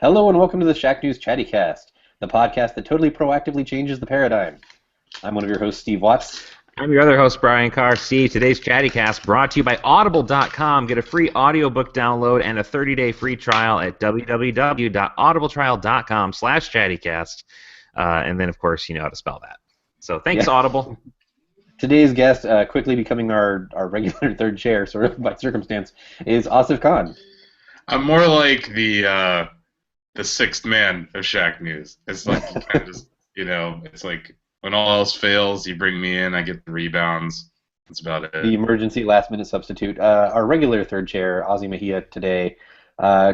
Hello and welcome to the Shack News Chattycast, the podcast that totally proactively changes the paradigm. I'm one of your hosts, Steve Watts. I'm your other host, Brian Carr. Steve, today's Chattycast brought to you by Audible.com. Get a free audiobook download and a 30-day free trial at www.audibletrial.com/Chattycast. And then, of course, you know how to spell that. So thanks, Audible. Today's guest, quickly becoming our regular third chair, sort of by circumstance, is Asif Khan. I'm more like the sixth man of Shack News. It's like you kind of just, it's like when all else fails, you bring me in, I get the rebounds. That's about it. The emergency last-minute substitute. Our regular third chair, Ozzy Mejia, today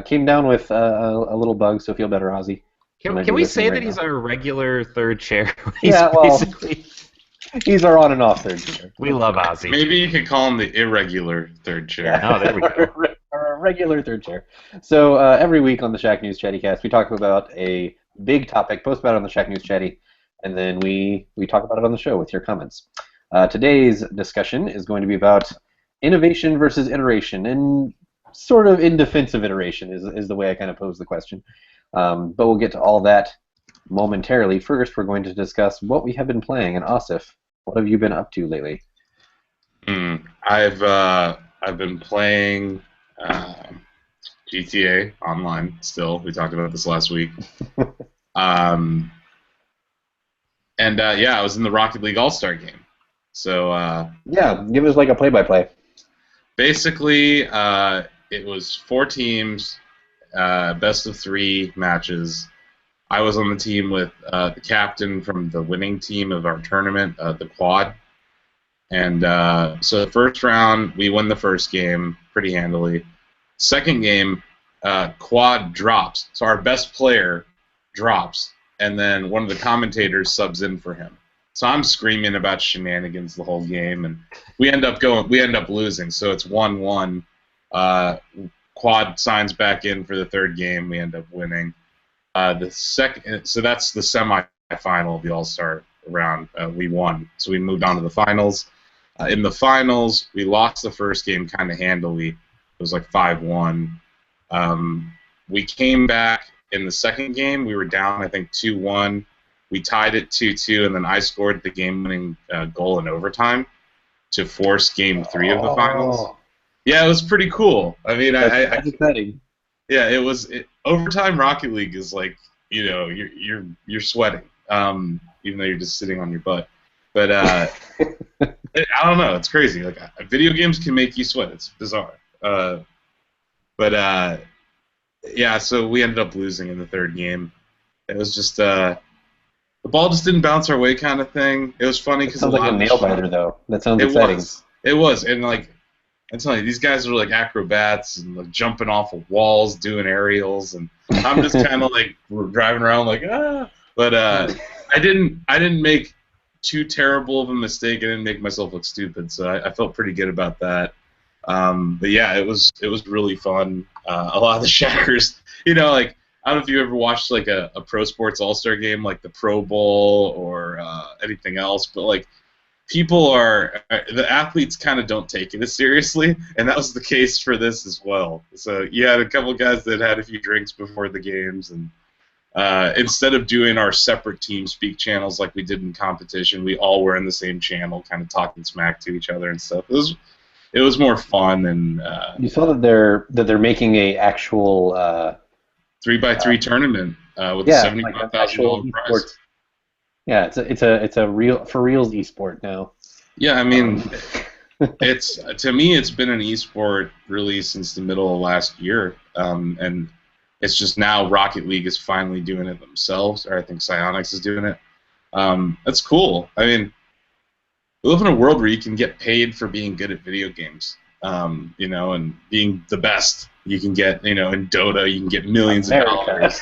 came down with a little bug, so feel better, Ozzy. Can we say that he's our regular third chair? He's our on and off third chair. We love Ozzy. Maybe you could call him the irregular third chair. Oh, there we go. Our regular third chair. So every week on the Shack News Chattycast, we talk about a big topic, post about it on the Shack News Chatty, and then we talk about it on the show with your comments. Today's discussion is going to be about innovation versus iteration, and sort of in defense of iteration is the way I kind of pose the question. But we'll get to all that momentarily. First, we're going to discuss what we have been playing. And Asif, what have you been up to lately? I've been playing GTA Online still. We talked about this last week. I was in the Rocket League All-Star game. So give us like a play-by-play. Basically, it was 4 teams, best of 3 matches. I was on the team with the captain from the winning team of our tournament, the Quad. And so the first round, we won the first game pretty handily. Second game, Quad drops. So our best player drops, and then one of the commentators subs in for him. So I'm screaming about shenanigans the whole game, and we end up losing. So it's 1-1. Quad signs back in for the third game. We end up winning. So that's the semi-final of the All-Star round. We won, so we moved on to the finals. In the finals, we lost the first game kind of handily. It was like 5-1. We came back in the second game. We were down, I think, 2-1. We tied it 2-2, and then I scored the game-winning goal in overtime to force Game 3 of the finals. Yeah, it was pretty cool. I mean, That's exciting. Yeah, it was. Overtime Rocket League is like, you're sweating, even though you're just sitting on your butt. But I don't know, it's crazy. Like, video games can make you sweat. It's bizarre. So we ended up losing in the third game. It was just the ball just didn't bounce our way, kind of thing. It was funny because sounds like a nail biter, though. That sounds exciting. It was, and like. I'm telling you, these guys are like acrobats and like jumping off of walls, doing aerials, and I'm just kind of like driving around like ah. But I didn't make too terrible of a mistake. I didn't make myself look stupid, so I felt pretty good about that. But yeah, it was really fun. A lot of the Shackers, like I don't know if you ever watched like a pro sports all-star game, like the Pro Bowl or anything else, but like. The athletes kind of don't take it as seriously, and that was the case for this as well. So you had a couple of guys that had a few drinks before the games, and instead of doing our separate team speak channels like we did in competition, we all were in the same channel, kind of talking smack to each other and stuff. It was more fun, and you saw that they're making a actual 3x3 tournament with a $75,000 prize. Yeah, it's a real for reals esport now. Yeah, I mean, to me it's been an esport really since the middle of last year, and it's just now Rocket League is finally doing it themselves, or I think Psyonix is doing it. That's cool. I mean, we live in a world where you can get paid for being good at video games, and being the best. You can get, in Dota, you can get millions of dollars.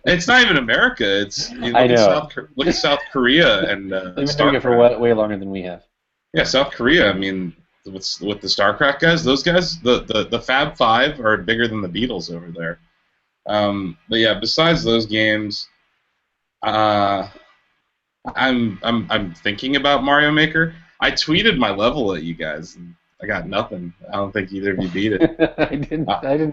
It's not even America. It's look at South Korea and they've been doing it for way longer than we have. Yeah, South Korea. I mean, with the StarCraft guys, those guys, the Fab Five are bigger than the Beatles over there. But yeah, besides those games, I'm thinking about Mario Maker. I tweeted my level at you guys. And I got nothing. I don't think either of you beat it. I didn't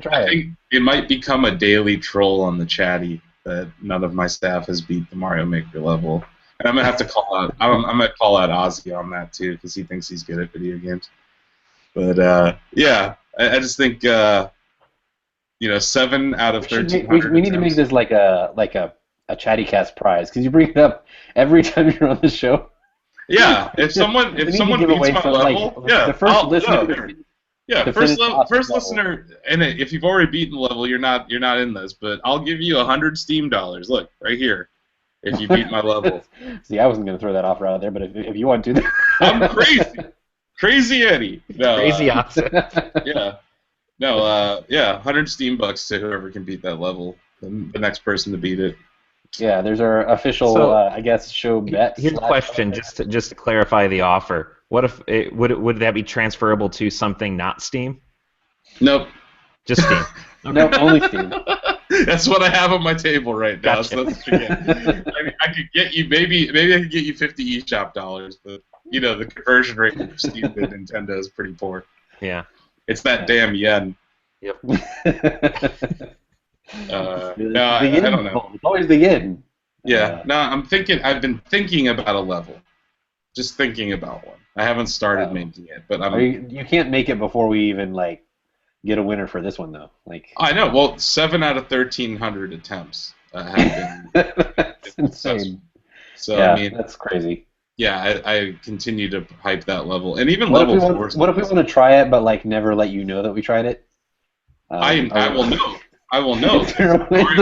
try I it. think it might become a daily troll on the chatty that none of my staff has beat the Mario Maker level. And I'm gonna have to call out. I'm gonna call out Ozzy on that too because he thinks he's good at video games. But yeah, I just think 7 out of 1,300. We need to make this like a Chattycast prize because you bring it up every time you're on the show. Yeah, if someone beats my level, the first listener. Yeah, first listener, and if you've already beaten the level, you're not in this. But I'll give you 100 Steam dollars. Look, right here, if you beat my level. See, I wasn't going to throw that offer out there, but if you want to, I'm crazy Eddie. No, Crazy awesome. Yeah, no, 100 Steam bucks to whoever can beat that level. The next person to beat it. Yeah, there's our official, I guess, show bet. Here's a question, just to clarify the offer. What if would that be transferable to something not Steam? Nope. Just Steam. Okay. Nope, only Steam. That's what I have on my table right now. Gotcha. So that's what you get. I could get you maybe I could get you 50 eShop dollars, but the conversion rate of Steam to Nintendo is pretty poor. Yeah. It's that damn yen. Yep. I don't know. It's always the yen. Yeah. No, I've been thinking about a level. Just thinking about one. I haven't started making it, but you can't make it before we even get a winner for this one though. I know. Well, 7 out of 1,300 attempts have been. That's insane. So yeah, I mean, that's crazy. Yeah, I continue to hype that level, and even what level if 4. What if we want to try it, but never let you know that we tried it? I will know. I will know. Is there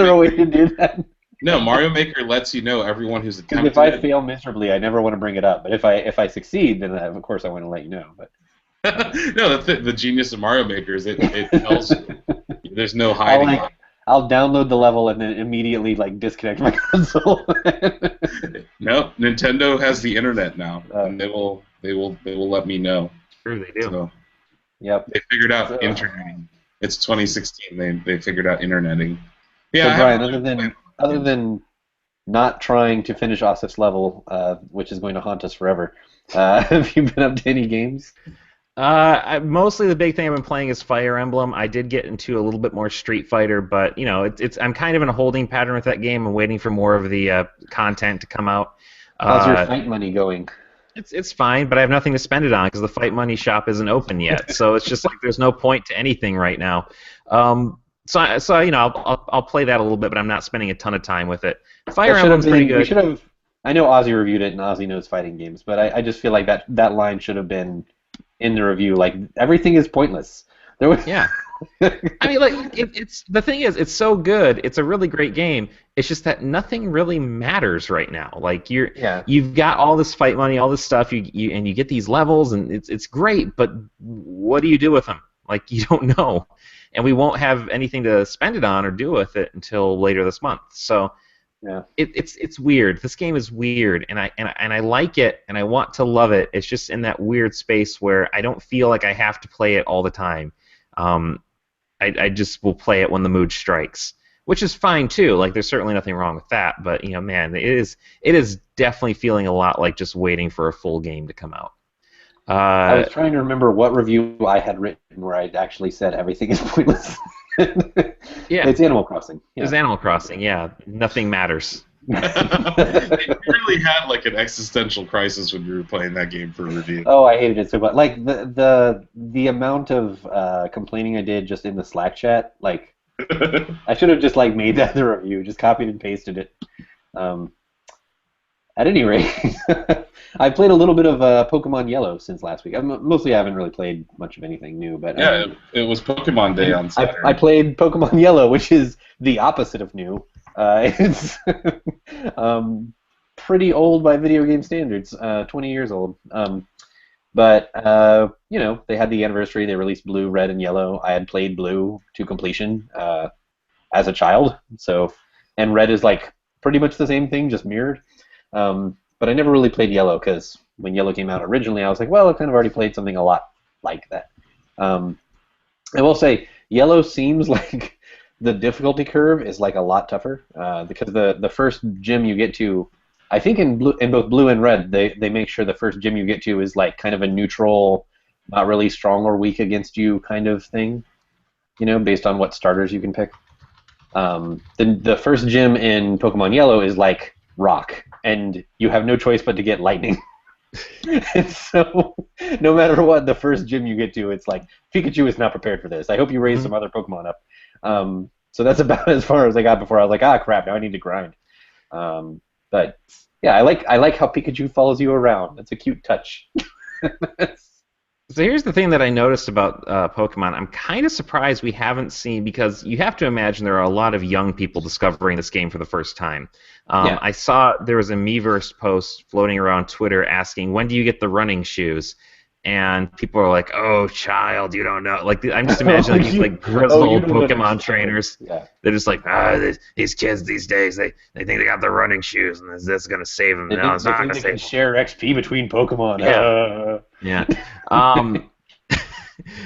a way to do that? No, Mario Maker lets you know everyone who's attempted. If I fail miserably, I never want to bring it up. But if I succeed, then of course I want to let you know. But no, the genius of Mario Maker is it tells you. There's no hiding. I'll download the level and then immediately disconnect my console. No, Nintendo has the internet now, and they will let me know. True, they do. So, yep. They figured out interneting. It's 2016. They figured out interneting. Yeah. So Brian, other than not trying to finish Osif's level, which is going to haunt us forever, have you been up to any games? Mostly the big thing I've been playing is Fire Emblem. I did get into a little bit more Street Fighter, but I'm kind of in a holding pattern with that game. I'm waiting for more of the content to come out. How's your fight money going? It's fine, but I have nothing to spend it on because the fight money shop isn't open yet. So it's just there's no point to anything right now. So I'll play that a little bit, but I'm not spending a ton of time with it. Fire Emblem's pretty good. I know Ozzy reviewed it, and Ozzy knows fighting games, but I just feel like that line should have been in the review. Everything is pointless. Yeah. I mean, it's the thing is, it's so good. It's a really great game. It's just that nothing really matters right now. You've got all this fight money, all this stuff, and you get these levels, and it's great. But what do you do with them? You don't know, and we won't have anything to spend it on or do with it until later this month. So. Yeah. It's weird. This game is weird, and I like it, and I want to love it. It's just in that weird space where I don't feel like I have to play it all the time. I just will play it when the mood strikes, which is fine too. There's certainly nothing wrong with that. But man, it is definitely feeling a lot like just waiting for a full game to come out. I was trying to remember what review I had written where I actually said everything is pointless. Yeah, it's Animal Crossing. Yeah. It's Animal Crossing. Yeah, nothing matters. You really had an existential crisis when you were playing that game for review. Oh, I hated it so much. The amount of complaining I did just in the Slack chat, I should have just made that the review, just copied and pasted it. At any rate, I played a little bit of Pokemon Yellow since last week. Mostly I haven't really played much of anything new, but yeah, it was Pokemon Day on Saturday. I played Pokemon Yellow, which is the opposite of new. It's pretty old by video game standards, 20 years old. But they had the anniversary. They released Blue, Red, and Yellow. I had played Blue to completion as a child, and Red is pretty much the same thing, just mirrored. But I never really played Yellow because when Yellow came out originally, I was like, well, I kind of already played something a lot like that. I will say, Yellow seems like the difficulty curve is a lot tougher because the first gym you get to, I think in both Blue and Red, they make sure the first gym you get to is kind of a neutral, not really strong or weak against you kind of thing, based on what starters you can pick. The first gym in Pokemon Yellow is like rock, and you have no choice but to get lightning. And so, no matter what, the first gym you get to, it's like, Pikachu is not prepared for this. I hope you raise some other Pokemon up. So that's about as far as I got before I was like, crap, now I need to grind. But yeah, I like how Pikachu follows you around. That's a cute touch. So here's the thing that I noticed about Pokemon. I'm kind of surprised we haven't seen, because you have to imagine there are a lot of young people discovering this game for the first time. I saw there was a Miiverse post floating around Twitter asking, when do you get the running shoes? And people are like, oh, child, you don't know. Like, I'm just imagining these like grizzled Pokemon trainers. Yeah. They're just like, these kids these days, they think they got the running shoes, and this is going to save them. No, it's not going to save them. They can share XP between Pokemon. Yeah.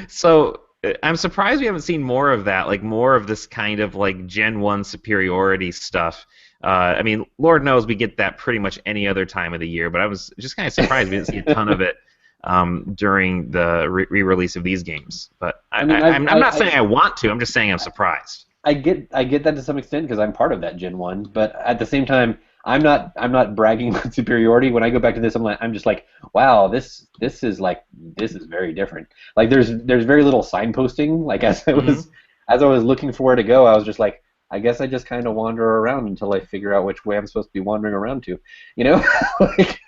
So I'm surprised we haven't seen more of that, like more of this kind of like Gen 1 superiority stuff. I mean, Lord knows we get that pretty much any other time of the year, but I was just kind of surprised we didn't see a ton of it during the re-release of these games. But I'm not saying I want to. I'm just saying I'm surprised. I get that to some extent because I'm part of that Gen 1, but at the same time, I'm not bragging about superiority. When I go back to this, I'm just like, wow, this is very different. Like there's very little signposting. Like as I was looking for where to go, I was just like, I guess I just kind of wander around until I figure out which way I'm supposed to be wandering around to. Like,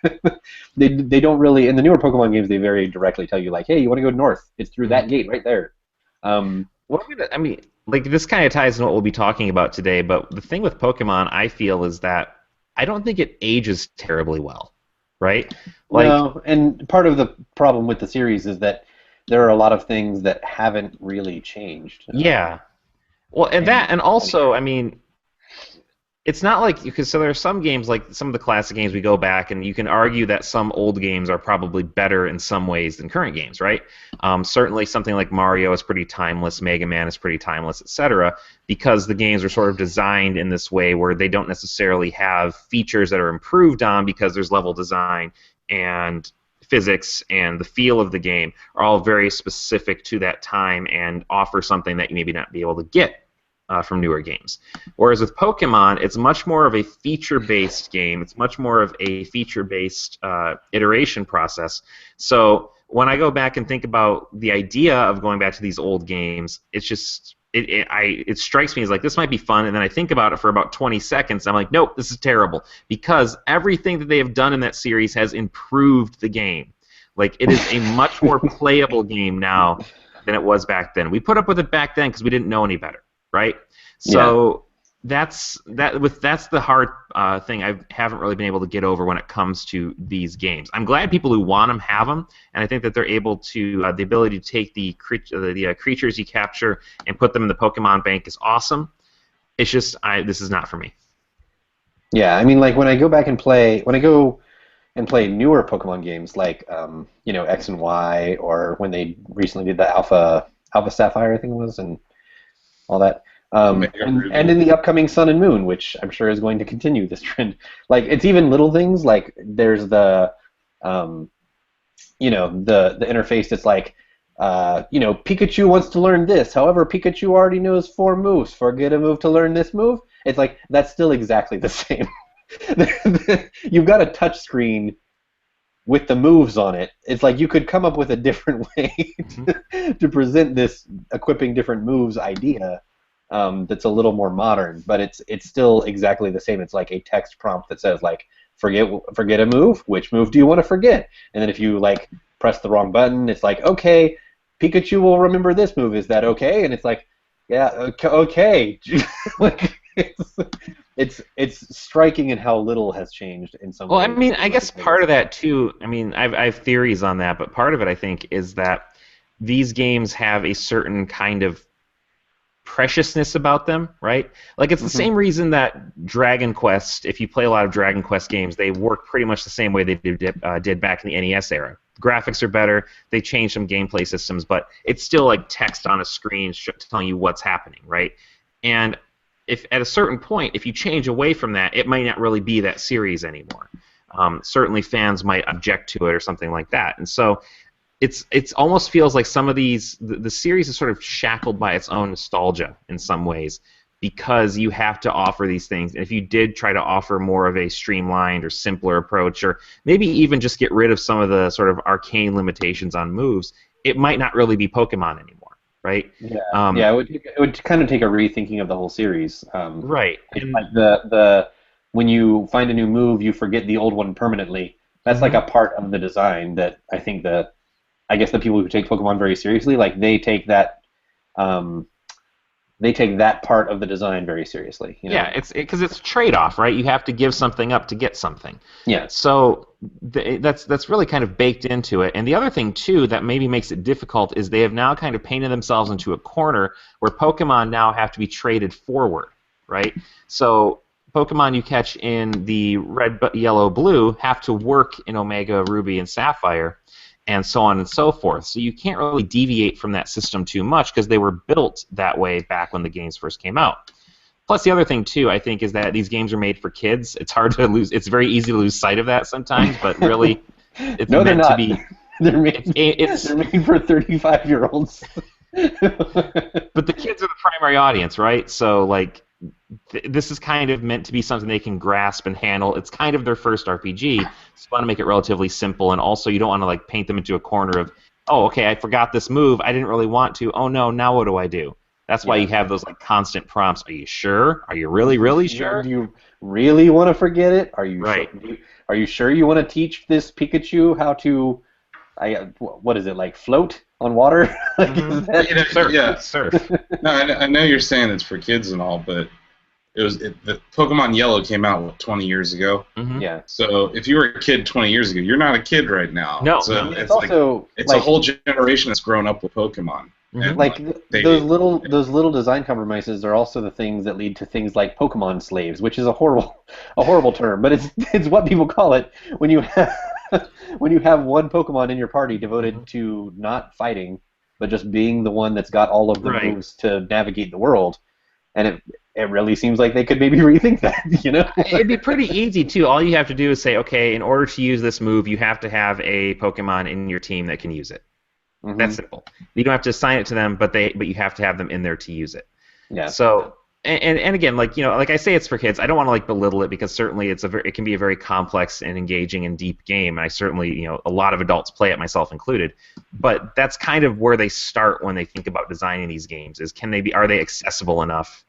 they don't really, in the newer Pokemon games, they very directly tell you like, hey, you want to go north? It's through that gate right there. Like this kind of ties into what we'll be talking about today. But the thing with Pokemon, I feel, is that I don't think it ages terribly well, right? Like, no, and part of the problem with the series is that there are a lot of things that haven't really changed. Yeah. Well, and also, I mean, it's not like, because so there are some games, like some of the classic games, we go back and you can argue that some old games are probably better in some ways than current games, right? Certainly something like Mario is pretty timeless, Mega Man is pretty timeless, etc., because the games are sort of designed in this way where they don't necessarily have features that are improved on because there's level design and physics and the feel of the game are all very specific to that time and offer something that you maybe not be able to get from newer games. Whereas with Pokemon, it's much more of a feature-based game. It's much more of a feature-based iteration process. So when I go back and think about the idea of going back to these old games, it's just it strikes me as like, this might be fun, and then I think about it for about 20 seconds. I'm like, nope, this is terrible, because everything that they have done in that series has improved the game. Like, it is a much more playable game now than it was back then. We put up with it back then because we didn't know any better. Right, so that's the hard thing I haven't really been able to get over when it comes to these games. I'm glad people who want them have them, and I think that they're able to the ability to take the creatures you capture and put them in the Pokemon bank is awesome. It's just this is not for me. Yeah, I mean, like when I go and play newer Pokemon games like X and Y, or when they recently did the Alpha Sapphire, I think it was, and all that. And in the upcoming Sun and Moon, which I'm sure is going to continue this trend. Like, it's even little things, like there's the interface that's like, Pikachu wants to learn this. However, Pikachu already knows 4 moves. Forget a move to learn this move. It's like, that's still exactly the same. You've got a touch screen with the moves on it. It's like you could come up with a different way to present this equipping different moves idea that's a little more modern, but it's still exactly the same. It's like a text prompt that says like, forget a move, which move do you want to forget? And then if you like press the wrong button, it's like, okay, Pikachu will remember this move, is that okay? And it's like, yeah, okay. Like, it's striking in how little has changed in some ways. Well, I mean, I guess part of that too, I mean, I have theories on that, but part of it, I think, is that these games have a certain kind of preciousness about them, right? Like, it's the same reason that Dragon Quest, if you play a lot of Dragon Quest games, they work pretty much the same way they did back in the NES era. Graphics are better, they changed some gameplay systems, but it's still like text on a screen telling you what's happening, right? And if at a certain point, if you change away from that, it might not really be that series anymore. Certainly fans might object to it or something like that. And so it's almost feels like some of these the series is sort of shackled by its own nostalgia in some ways because you have to offer these things. And if you did try to offer more of a streamlined or simpler approach, or maybe even just get rid of some of the sort of arcane limitations on moves, it might not really be Pokemon anymore, right? Yeah, it would kind of take a rethinking of the whole series. Right. And like the when you find a new move, you forget the old one permanently. That's like a part of the design that I think I guess the people who take Pokemon very seriously, like they take that part of the design very seriously. You know? Yeah, because it's a trade-off, right? You have to give something up to get something. Yeah. So that's really kind of baked into it. And the other thing too that maybe makes it difficult is they have now kind of painted themselves into a corner where Pokemon now have to be traded forward, right? So Pokemon you catch in the red, yellow, blue have to work in Omega, Ruby, and Sapphire, and so on and so forth. So you can't really deviate from that system too much because they were built that way back when the games first came out. Plus, the other thing, too, I think, is that these games are made for kids. It's hard to lose. It's very easy to lose sight of that sometimes, but really, it's no, meant to be. They're made for 35-year-olds. But the kids are the primary audience, right? So, like, this is kind of meant to be something they can grasp and handle. It's kind of their first RPG, so you want to make it relatively simple, and also you don't want to like paint them into a corner of, oh, okay, I forgot this move. I didn't really want to. Oh no, now what do I do? That's why you have those like constant prompts. Are you sure? Are you really, really sure? Do you really want to forget it? Are you right? Sure? Are you sure you want to teach this Pikachu how to? What is it like? Float on water? Surf. No, I know you're saying it's for kids and all, but the Pokemon Yellow came out 20 years ago. Mm-hmm. Yeah. So if you were a kid 20 years ago, you're not a kid right now. No. So it's also it's a whole generation that's grown up with Pokemon. Mm-hmm. And like those little design compromises are also the things that lead to things like Pokemon slaves, which is a horrible term, but it's what people call it when you have one Pokemon in your party devoted to not fighting, but just being the one that's got all of the moves to navigate the world, and it really seems like they could maybe rethink that, you know? It'd be pretty easy too. All you have to do is say, okay, in order to use this move, you have to have a Pokemon in your team that can use it. Mm-hmm. That's simple. You don't have to assign it to them, but you have to have them in there to use it. Yeah. So and again, like like I say, it's for kids. I don't want to like belittle it because certainly it can be a very complex and engaging and deep game. And I certainly a lot of adults play it, myself included. But that's kind of where they start when they think about designing these games. Are they accessible enough?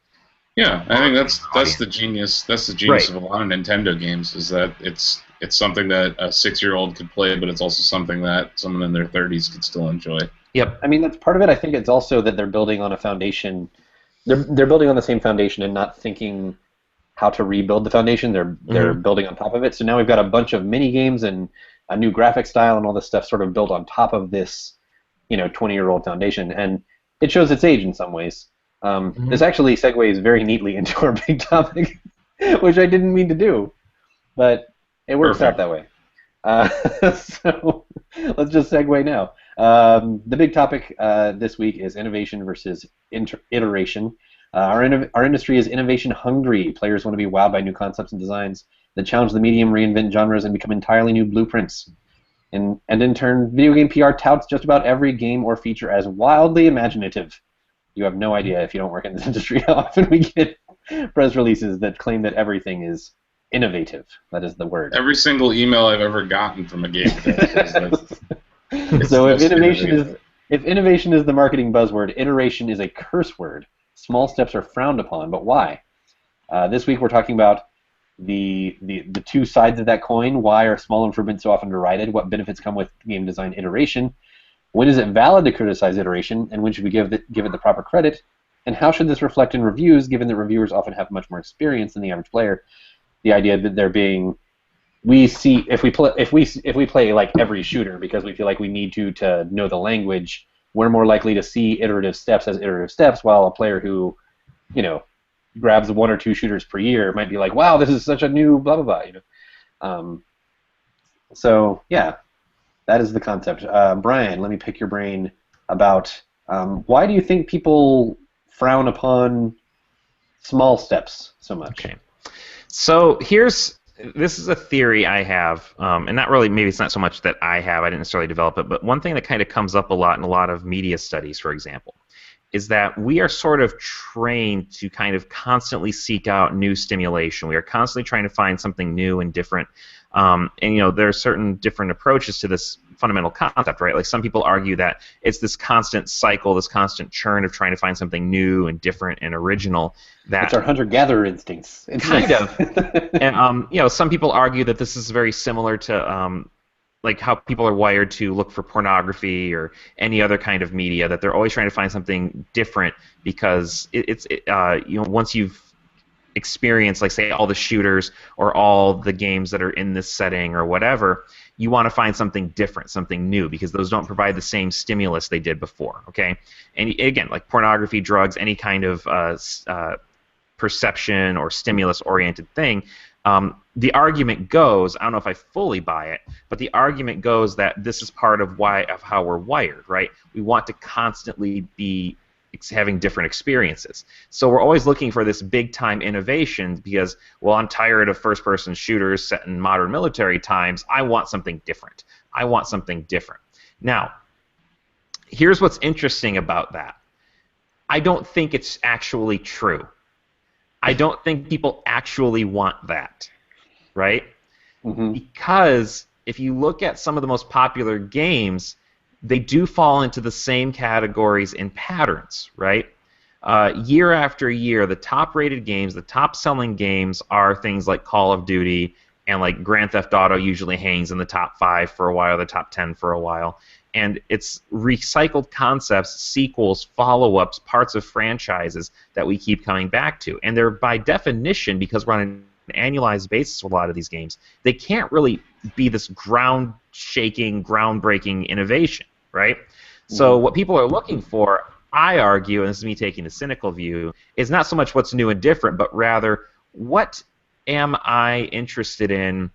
Yeah, I think that's the genius. That's the genius of a lot of Nintendo games is that it's something that a 6-year-old could play, but it's also something that someone in their 30s could still enjoy. Yep. I mean, that's part of it. I think it's also that they're building on a foundation. They're building on the same foundation and not thinking how to rebuild the foundation. They're building on top of it. So now we've got a bunch of mini games and a new graphic style and all this stuff sort of built on top of this, 20-year-old foundation, and it shows its age in some ways. This actually segues very neatly into our big topic, which I didn't mean to do, but it works out that way. So let's just segue now. The big topic this week is innovation versus iteration. Our industry is innovation hungry. Players want to be wowed by new concepts and designs that challenge the medium, reinvent genres, and become entirely new blueprints. And in turn, video game PR touts just about every game or feature as wildly imaginative. You have no idea, if you don't work in this industry, how often we get press releases that claim that everything is innovative. That is the word. Every single email I've ever gotten from a game. So if innovation is the marketing buzzword, iteration is a curse word. Small steps are frowned upon, but why? This week we're talking about the two sides of that coin. Why are small improvements so often derided? What benefits come with game design iteration? When is it valid to criticize iteration, and when should we give it the proper credit? And how should this reflect in reviews, given that reviewers often have much more experience than the average player? The idea that if we play like every shooter because we feel like we need to know the language, we're more likely to see iterative steps as iterative steps, while a player who, grabs 1 or 2 shooters per year might be like, wow, this is such a new blah blah blah. So yeah. That is the concept. Brian, let me pick your brain about why do you think people frown upon small steps so much? Okay. So here's this is a theory I have, and not really. Maybe it's not so much that I have. I didn't necessarily develop it, but one thing that kind of comes up a lot in a lot of media studies, for example, is that we are sort of trained to kind of constantly seek out new stimulation. We are constantly trying to find something new and different. And there are certain different approaches to this fundamental concept, right? Like some people argue that it's this constant cycle, this constant churn of trying to find something new and different and original. It's our hunter-gatherer instincts. It's kind of. And some people argue that this is very similar to like how people are wired to look for pornography or any other kind of media, that they're always trying to find something different because once you've experienced, like, say, all the shooters or all the games that are in this setting or whatever, you want to find something different, something new, because those don't provide the same stimulus they did before, okay? And again, like pornography, drugs, any kind of perception or stimulus-oriented thing, the argument goes, I don't know if I fully buy it, but the argument goes that this is part of how we're wired, right? We want to constantly be having different experiences. So we're always looking for this big-time innovation because, well, I'm tired of first-person shooters set in modern military times. I want something different. I want something different. Now, here's what's interesting about that. I don't think it's actually true. I don't think people actually want that, right? Mm-hmm. Because if you look at some of the most popular games, they do fall into the same categories and patterns, right? Year after year, the top-rated games, the top-selling games are things like Call of Duty, and like Grand Theft Auto usually hangs in the top 5 for a while, the top 10 for a while. And it's recycled concepts, sequels, follow-ups, parts of franchises that we keep coming back to. And they're, by definition, because we're on an annualized basis with a lot of these games, they can't really be this ground-shaking, groundbreaking innovation, right? So what people are looking for, I argue, and this is me taking the cynical view, is not so much what's new and different, but rather what am I interested in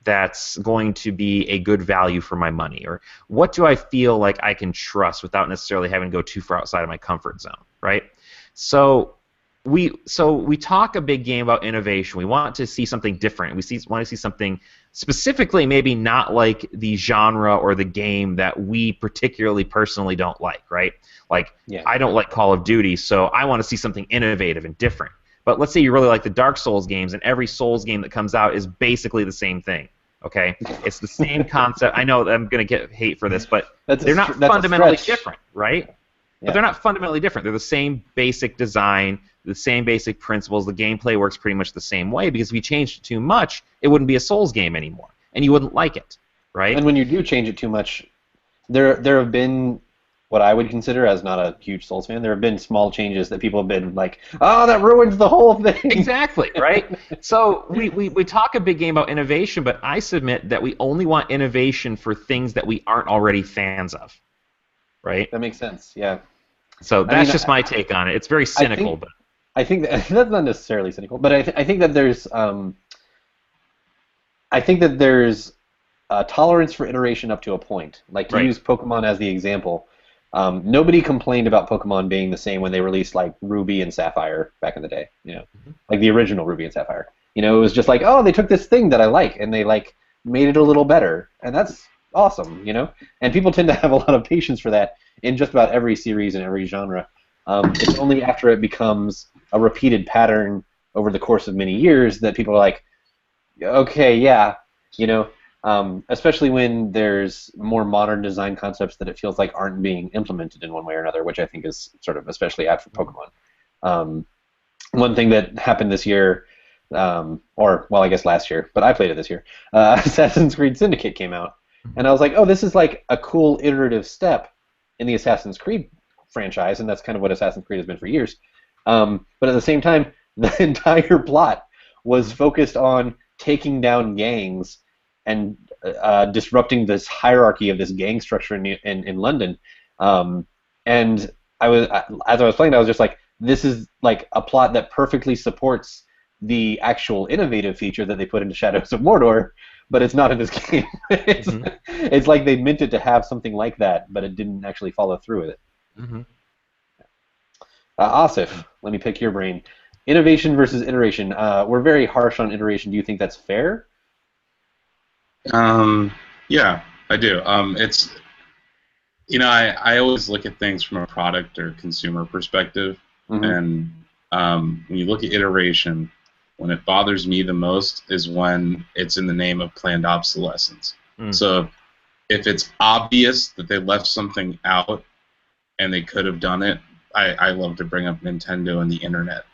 that's going to be a good value for my money, or what do I feel like I can trust without necessarily having to go too far outside of my comfort zone, right? So we talk a big game about innovation. We want to see something different. We want to see something specifically, maybe not like the genre or the game that we particularly personally don't like, right? Like, I don't like Call of Duty, so I want to see something innovative and different. But let's say you really like the Dark Souls games, and every Souls game that comes out is basically the same thing. Okay, it's the same concept. I know I'm going to get hate for this, but they're not fundamentally different, right? Yeah. But they're not fundamentally different. They're the same basic design, the same basic principles. The gameplay works pretty much the same way, because if you changed it too much, it wouldn't be a Souls game anymore, and you wouldn't like it, right? And when you do change it too much, there have been what I would consider, as not a huge Souls fan, there have been small changes that people have been like, oh, that ruins the whole thing. Exactly, right? So we talk a big game about innovation, but I submit that we only want innovation for things that we aren't already fans of, right? That makes sense, yeah. So that's just my take on it. It's very cynical. I think that's not necessarily cynical, but I think that there's tolerance for iteration up to a point. Like, to use Pokemon as the example, nobody complained about Pokemon being the same when they released like Ruby and Sapphire back in the day. Like the original Ruby and Sapphire. It was just like, oh, they took this thing that I like and they like made it a little better, and that's awesome. And people tend to have a lot of patience for that in just about every series and every genre. It's only after it becomes a repeated pattern over the course of many years that people are like, okay, yeah, especially when there's more modern design concepts that it feels like aren't being implemented in one way or another, which I think is sort of especially apt for Pokemon. One thing that happened this year, I guess last year, but I played it this year, Assassin's Creed Syndicate came out, and I was like, oh, this is like a cool iterative step in the Assassin's Creed franchise, and that's kind of what Assassin's Creed has been for years. But at the same time, the entire plot was focused on taking down gangs and disrupting this hierarchy of this gang structure in London. And as I was playing, I was just like, this is like a plot that perfectly supports the actual innovative feature that they put into Shadows of Mordor, but it's not in this game. It's like they meant it to have something like that, but it didn't actually follow through with it. Asif, let me pick your brain. Innovation versus iteration. We're very harsh on iteration. Do you think that's fair? Yeah, I do. It's I always look at things from a product or consumer perspective, and when you look at iteration, when it bothers me the most is when it's in the name of planned obsolescence. So if it's obvious that they left something out and they could have done it, I love to bring up Nintendo and the internet.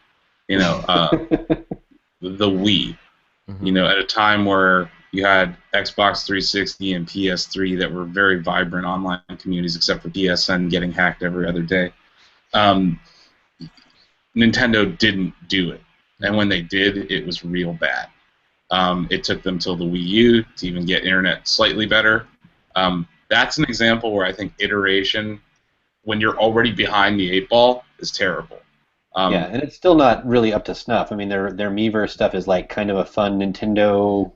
The Wii. At a time where you had Xbox 360 and PS3 that were very vibrant online communities, except for PSN getting hacked every other day. Nintendo didn't do it, and when they did, it was real bad. It took them till the Wii U to even get internet slightly better. That's an example where I think iteration, when you're already behind the 8 ball, is terrible. Yeah, and it's still not really up to snuff. I mean, their Miiverse stuff is like kind of a fun Nintendo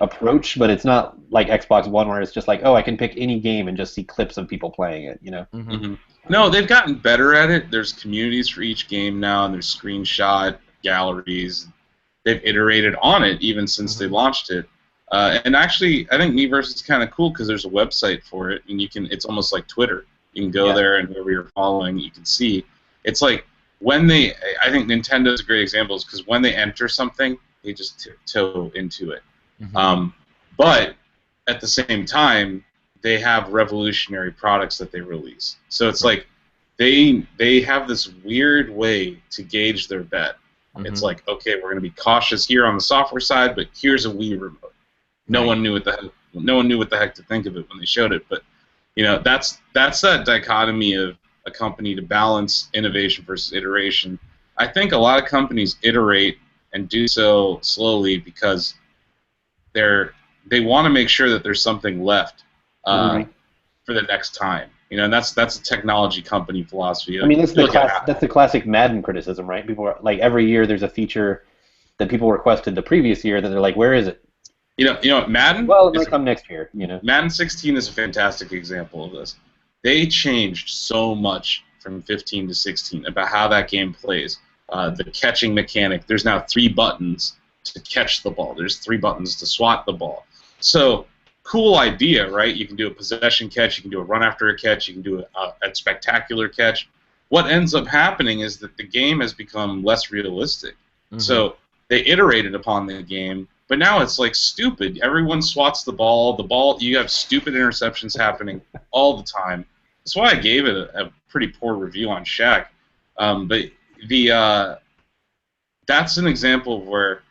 approach, but it's not like Xbox One where it's just like, oh, I can pick any game and just see clips of people playing it, No, they've gotten better at it. There's communities for each game now, and there's screenshot galleries. They've iterated on it even since they launched it. And actually, I think Miiverse is kind of cool because there's a website for it, and it's almost like Twitter. You can go there, and whoever you're following, you can see. It's like I think Nintendo's a great example is because when they enter something, they just tiptoe into it. But at the same time, they have revolutionary products that they release. So it's like they have this weird way to gauge their bet. It's like, okay, we're going to be cautious here on the software side, but here's a Wii remote. No one knew what the heck to think of it when they showed it. But that's that dichotomy of a company to balance innovation versus iteration. I think a lot of companies iterate and do so slowly because they want to make sure that there's something left for the next time. And that's a technology company philosophy. I mean, that's the classic Madden criticism, right? People are like, every year there's a feature that people requested the previous year that they're like, where is it? Madden. Well, it might come next year. Madden 16 is a fantastic example of this. They changed so much from 15 to 16 about how that game plays. The catching mechanic. There's now 3 buttons to catch the ball. There's 3 buttons to swat the ball. So, cool idea, right? You can do a possession catch. You can do a run after a catch. You can do a spectacular catch. What ends up happening is that the game has become less realistic. So they iterated upon the game, but now it's like stupid. Everyone swats the ball. You have stupid interceptions happening all the time. That's why I gave it a pretty poor review on Shaq. But that's an example of where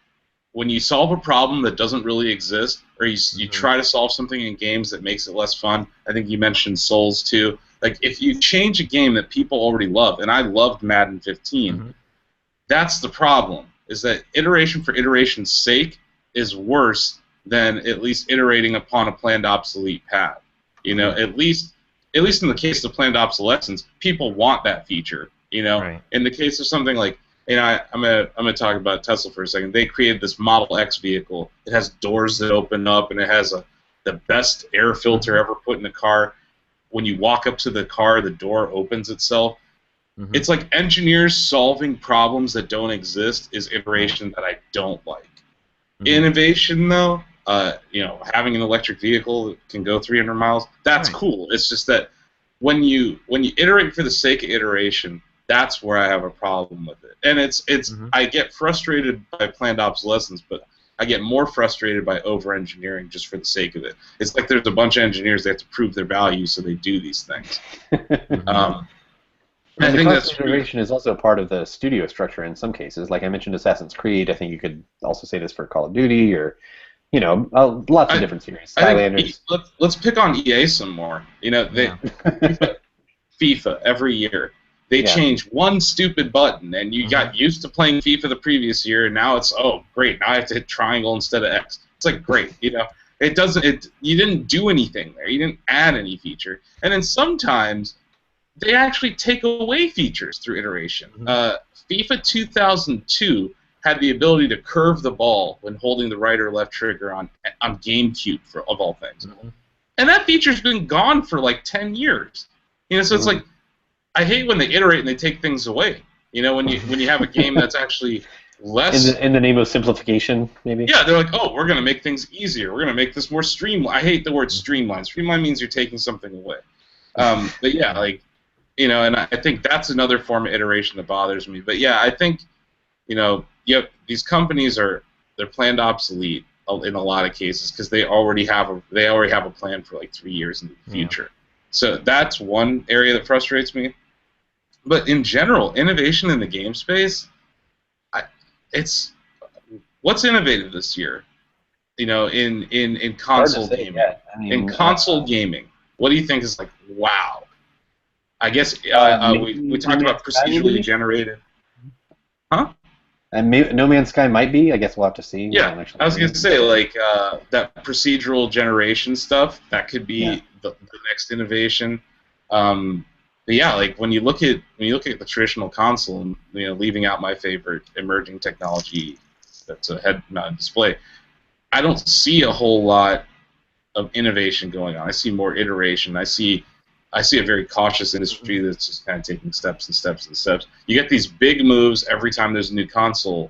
when you solve a problem that doesn't really exist, or you try to solve something in games that makes it less fun. I think you mentioned Souls too. Like if you change a game that people already love, and I loved Madden 15, that's the problem. Is that iteration for iteration's sake is worse than at least iterating upon a planned obsolete path. At least in the case of planned obsolescence, people want that feature. In the case of something like, I'm gonna talk about Tesla for a second. They created this Model X vehicle. It has doors that open up, and it has the best air filter ever put in a car. When you walk up to the car, the door opens itself. It's like engineers solving problems that don't exist is iteration that I don't like. Innovation, though, having an electric vehicle that can go 300 miles, that's cool. It's just that when you iterate for the sake of iteration, that's where I have a problem with it. And I get frustrated by planned obsolescence, but I get more frustrated by over-engineering just for the sake of it. It's like there's a bunch of engineers that have to prove their value, so they do these things. I think that's iteration is also part of the studio structure in some cases. Like I mentioned Assassin's Creed, I think you could also say this for Call of Duty or, lots of different series. Skylanders. Let's pick on EA some more. FIFA every year. They change one stupid button, and you got used to playing FIFA the previous year, and now it's, oh, great, now I have to hit triangle instead of X. It's like, great, It doesn't, you didn't do anything there. You didn't add any feature. And then sometimes they actually take away features through iteration. FIFA 2002 had the ability to curve the ball when holding the right or left trigger on GameCube, of all things. And that feature's been gone for like 10 years. So it's like, I hate when they iterate and they take things away. You know, when you have a game that's actually less in the name of simplification, maybe. Yeah, they're like, oh, we're gonna make things easier. We're gonna make this more streamlined. I hate the word streamlined. Streamlined means you're taking something away. But yeah, like, you know, and I think that's another form of iteration that bothers me. But yeah, I think, you know, these companies they're planned obsolete in a lot of cases because they already have a plan for like 3 years in the future. So that's one area that frustrates me. But in general, innovation in the game space, what's innovative this year? You know, in console gaming. Yeah. I mean, in console gaming, what do you think is like, wow? I guess we talked about procedurally generated. Huh? And No Man's Sky might be. I guess we'll have to see. Yeah, I was gonna say like that procedural generation stuff. That could be the next innovation. But yeah, like when you look at the traditional console, and you know, leaving out my favorite emerging technology that's a head-mounted display, I don't see a whole lot of innovation going on. I see more iteration. I see a very cautious industry that's just kind of taking steps and steps and steps. You get these big moves every time there's a new console,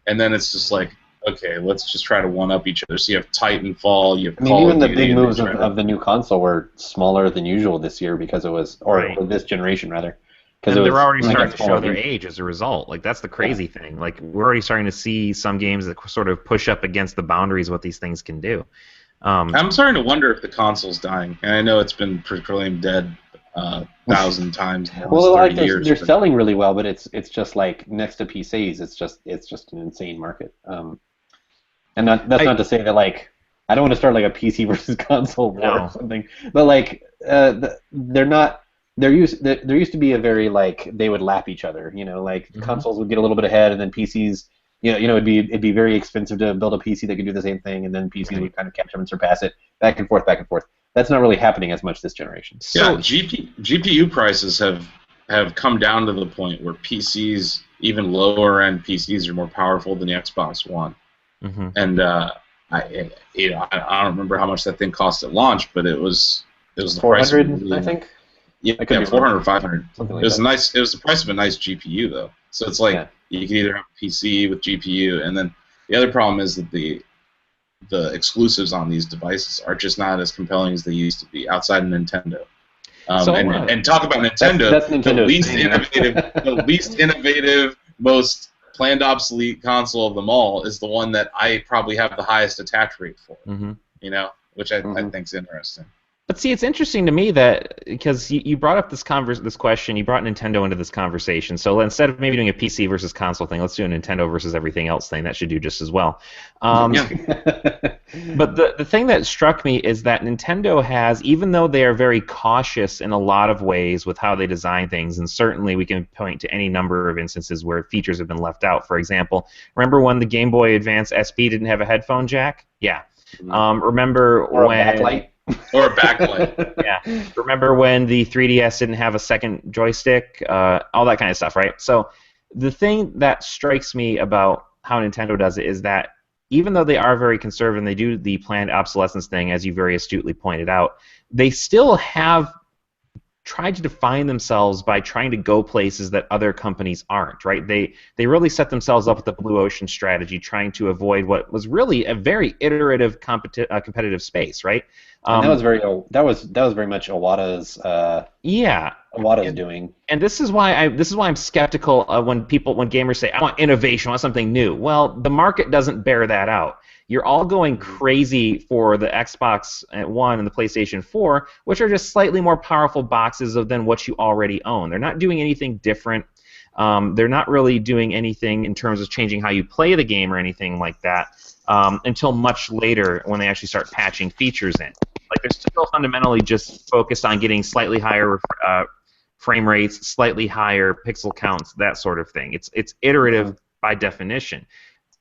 and then it's just like, okay, let's just try to one-up each other. So you have Titanfall, you have Call even of the Duty, big moves of the new console were smaller than usual this year because it was, or this generation rather. And they're already starting to show their age as a result. Like, that's the crazy thing. Like, we're already starting to see some games that sort of push up against the boundaries of what these things can do. I'm starting to wonder if the console's dying. And I know it's been proclaimed dead 1,000 times in the last 30 years. They're selling really well, but it's just like next to PCs, it's just an insane market. And that's not to say that, like, I don't want to start like a PC versus console war or something, but like they're not. There used to be a very, like, they would lap each other. You know, like consoles would get a little bit ahead, and then PCs. You know, it'd be very expensive to build a PC that could do the same thing, and then PCs would kind of catch up and surpass it, back and forth, back and forth. That's not really happening as much this generation. So GPU prices have come down to the point where PCs, even lower end PCs, are more powerful than the Xbox One. And I don't remember how much that thing cost at launch, but it was the price. 400, I think. Yeah, 400, 500. Something like that. It was the price of a nice GPU though. So it's like you can either have a PC with GPU, and then the other problem is that the exclusives on these devices are just not as compelling as they used to be outside of Nintendo. And talk about Nintendo, that's the least innovative, most planned obsolete console of them all is the one that I probably have the highest attach rate for. You know, which I think is interesting. But see, it's interesting to me that because you brought up this question, you brought Nintendo into this conversation. So instead of maybe doing a PC versus console thing, let's do a Nintendo versus everything else thing. That should do just as well. But the thing that struck me is that Nintendo has, even though they are very cautious in a lot of ways with how they design things, and certainly we can point to any number of instances where features have been left out. For example, remember when the Game Boy Advance SP didn't have a headphone jack? Yeah. Remember or when... a backlight? Or a backlight. Yeah. Remember when the 3DS didn't have a second joystick? All that kind of stuff, right? So the thing that strikes me about how Nintendo does it is that even though they are very conservative and they do the planned obsolescence thing, as you very astutely pointed out, they still have tried to define themselves by trying to go places that other companies aren't, right? They really set themselves up with the blue ocean strategy, trying to avoid what was really a very iterative competitive space, right? And that was very much Iwata's Iwata's doing. And this is why I'm skeptical when gamers say, I want innovation, I want something new. Well, the market doesn't bear that out. You're all going crazy for the Xbox One and the PlayStation 4, which are just slightly more powerful boxes than what you already own. They're not doing anything different. They're not really doing anything in terms of changing how you play the game or anything like that until much later when they actually start patching features in. Like, they're still fundamentally just focused on getting slightly higher frame rates, slightly higher pixel counts, that sort of thing. It's iterative by definition.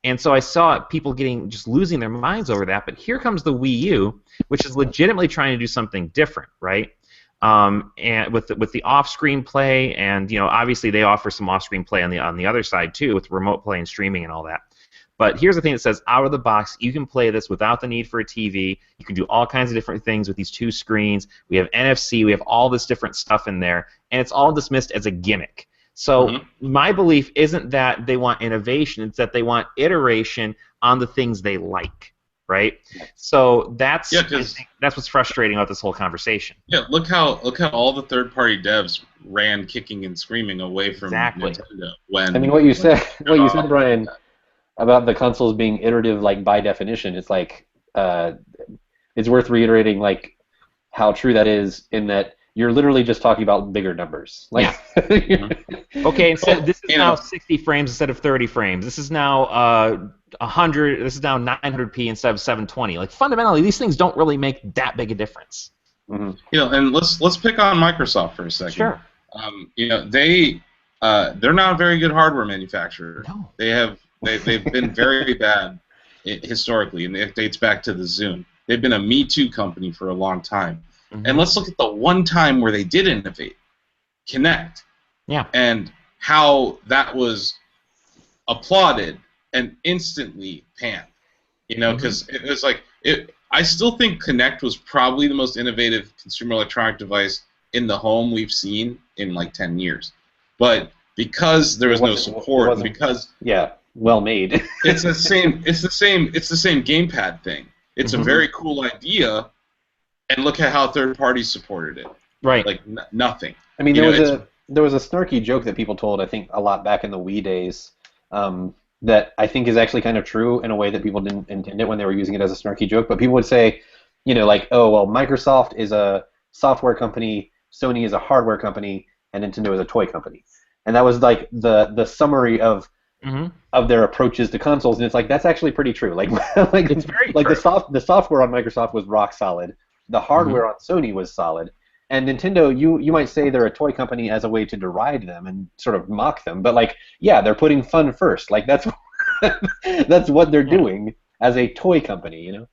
And so I saw people just losing their minds over that. But here comes the Wii U, which is legitimately trying to do something different, right? And with the off-screen play, and obviously they offer some off-screen play on the other side too, with remote play and streaming and all that. But here's the thing that says, out of the box, you can play this without the need for a TV. You can do all kinds of different things with these two screens. We have NFC. We have all this different stuff in there, and it's all dismissed as a gimmick. So my belief isn't that they want innovation; it's that they want iteration on the things they like, right? So that's that's what's frustrating about this whole conversation. Yeah, look how all the third-party devs ran kicking and screaming away from Nintendo. I mean, what you said, Brian, about the consoles being iterative, like by definition, it's like it's worth reiterating, like how true that is in that you're literally just talking about bigger numbers. Like, okay, instead this is now 60 frames instead of 30 frames. This is now 100. This is now 900p instead of 720. Like fundamentally, these things don't really make that big a difference. You know, and let's pick on Microsoft for a second. Sure. You know, they're not a very good hardware manufacturer. No. They've been very bad historically, and it dates back to the Zune. They've been a Me Too company for a long time. And let's look at the one time where they did innovate, Kinect. Yeah. And how that was applauded and instantly panned. You know, because it was like I still think Kinect was probably the most innovative consumer electronic device in the home we've seen in like 10 years. But because there was no support, because well made. it's the same gamepad thing. It's a very cool idea, and look at how third parties supported it. Right. Like nothing. I mean, there was a snarky joke that people told, I think, a lot back in the Wii days, that I think is actually kind of true in a way that people didn't intend it when they were using it as a snarky joke. But people would say, you know, like, oh, well, Microsoft is a software company, Sony is a hardware company, and Nintendo is a toy company. And that was like the summary of their approaches to consoles, and it's like that's actually pretty true. Like it's very true. the software on Microsoft was rock solid, the hardware on Sony was solid, and Nintendo, you might say they're a toy company as a way to deride them and sort of mock them, but like they're putting fun first. Like that's that's what they're doing as a toy company, you know.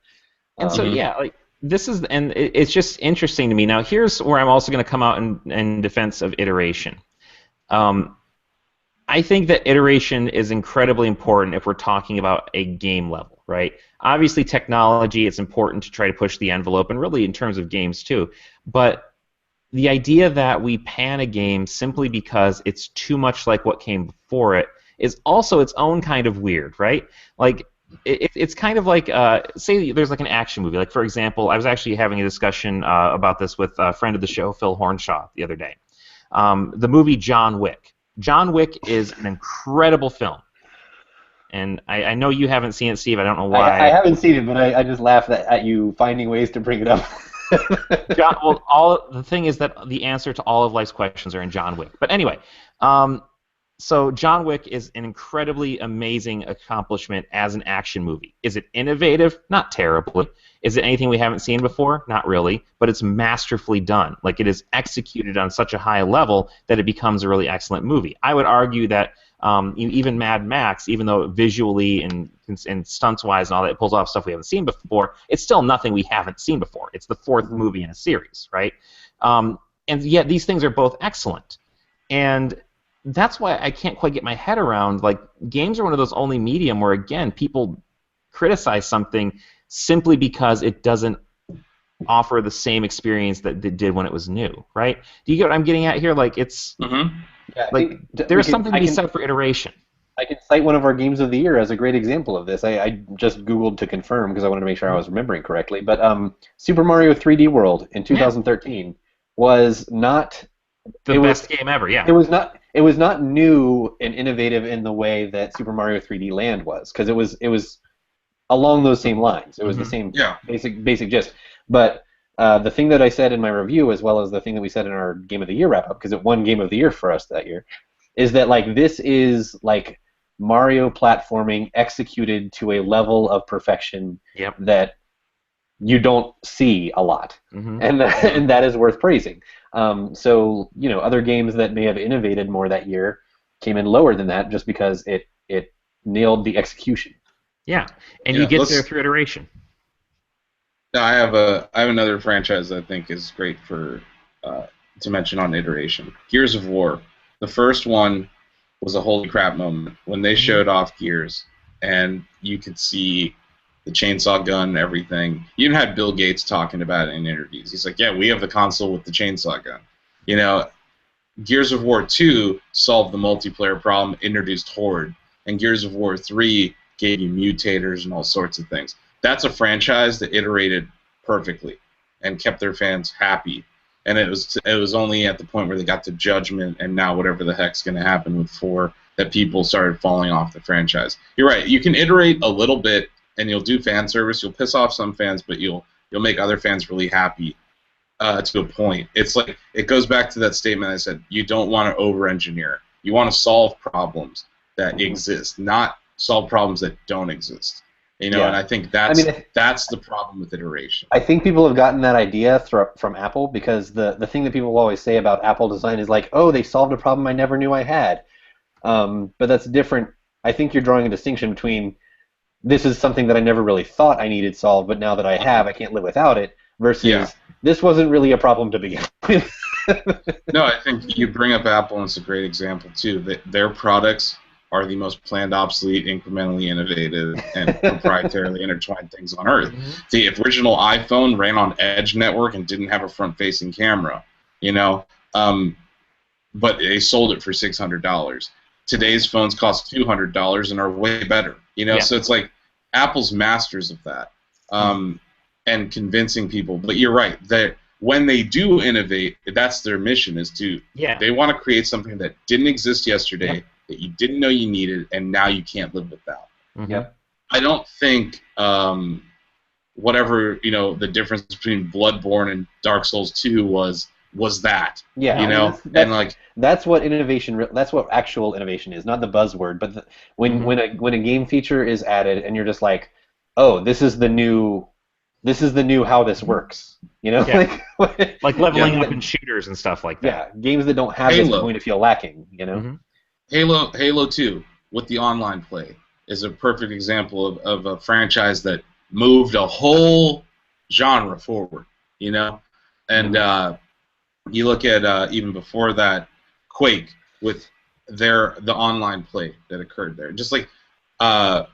And so like this is, and it's just interesting to me. Now here's where I'm also going to come out in defense of iteration. I think that iteration is incredibly important if we're talking about a game level, right? Obviously, technology, it's important to try to push the envelope, and really in terms of games too. But the idea that we pan a game simply because it's too much like what came before it is also its own kind of weird, right? Like, it's kind of like, say there's like an action movie. Like, for example, I was actually having a discussion about this with a friend of the show, Phil Hornshaw, the other day. The movie John Wick. John Wick is an incredible film, and I know you haven't seen it, Steve. I don't know why. I haven't seen it, but I just laugh at you finding ways to bring it up. The thing is that the answer to all of life's questions are in John Wick. But anyway, so John Wick is an incredibly amazing accomplishment as an action movie. Is it innovative? Not terribly. Is it anything we haven't seen before? Not really, but it's masterfully done. Like, it is executed on such a high level that it becomes a really excellent movie. I would argue that even Mad Max, even though visually and stunts-wise and all that, it pulls off stuff we haven't seen before, it's still nothing we haven't seen before. It's the fourth movie in a series, right? And yet these things are both excellent. And that's why I can't quite get my head around, like, games are one of those only medium where, again, people criticize something simply because it doesn't offer the same experience that it did when it was new, right? Do you get what I'm getting at here? Like, it's like there's something to be said for iteration. I can cite one of our games of the year as a great example of this. I just Googled to confirm because I wanted to make sure I was remembering correctly. But Super Mario 3D World in 2013 was not the best game ever. Yeah, it was not new and innovative in the way that Super Mario 3D Land was, because it was along those same lines. It was the same basic gist. But the thing that I said in my review, as well as the thing that we said in our Game of the Year wrap-up, because it won Game of the Year for us that year, is that like this is like Mario platforming executed to a level of perfection that you don't see a lot, and that is worth praising. So other games that may have innovated more that year came in lower than that just because it nailed the execution. Yeah, and you get there through iteration. I have another franchise that I think is great for to mention on iteration. Gears of War. The first one was a holy crap moment when they showed off Gears, and you could see the chainsaw gun and everything. You even had Bill Gates talking about it in interviews. He's like, "Yeah, we have the console with the chainsaw gun." Gears of War 2 solved the multiplayer problem, introduced Horde, and Gears of War 3 gave you mutators and all sorts of things. That's a franchise that iterated perfectly and kept their fans happy. And it was only at the point where they got to Judgment and now whatever the heck's going to happen with 4 that people started falling off the franchise. You're right. You can iterate a little bit and you'll do fan service. You'll piss off some fans, but you'll make other fans really happy to a point. It's like it goes back to that statement I said. You don't want to over-engineer. You want to solve problems that exist, not solve problems that don't exist. And I think that's the problem with iteration. I think people have gotten that idea from Apple because the thing that people always say about Apple design is like, oh, they solved a problem I never knew I had. But that's different. I think you're drawing a distinction between this is something that I never really thought I needed solved, but now that I have, I can't live without it, versus this wasn't really a problem to begin with. No, I think you bring up Apple, and it's a great example, too. Their products are the most planned, obsolete, incrementally innovative, and proprietarily intertwined things on Earth. The original iPhone ran on Edge network and didn't have a front-facing camera, but they sold it for $600. Today's phones cost $200 and are way better, So it's like Apple's masters of that, and convincing people. But you're right that when they do innovate, that's their mission. They want to create something that didn't exist yesterday. That you didn't know you needed, and now you can't live without. I don't think whatever the difference between Bloodborne and Dark Souls 2 was that. That's what innovation. That's what actual innovation is, not the buzzword. But when a game feature is added, and you're just like, oh, this is the new how this works. Like leveling up in shooters and stuff like that. Yeah, games that don't have this are going to feel lacking. Halo 2 with the online play is a perfect example of a franchise that moved a whole genre forward, And you look at even before that, Quake with the online play that occurred there. Just like Quake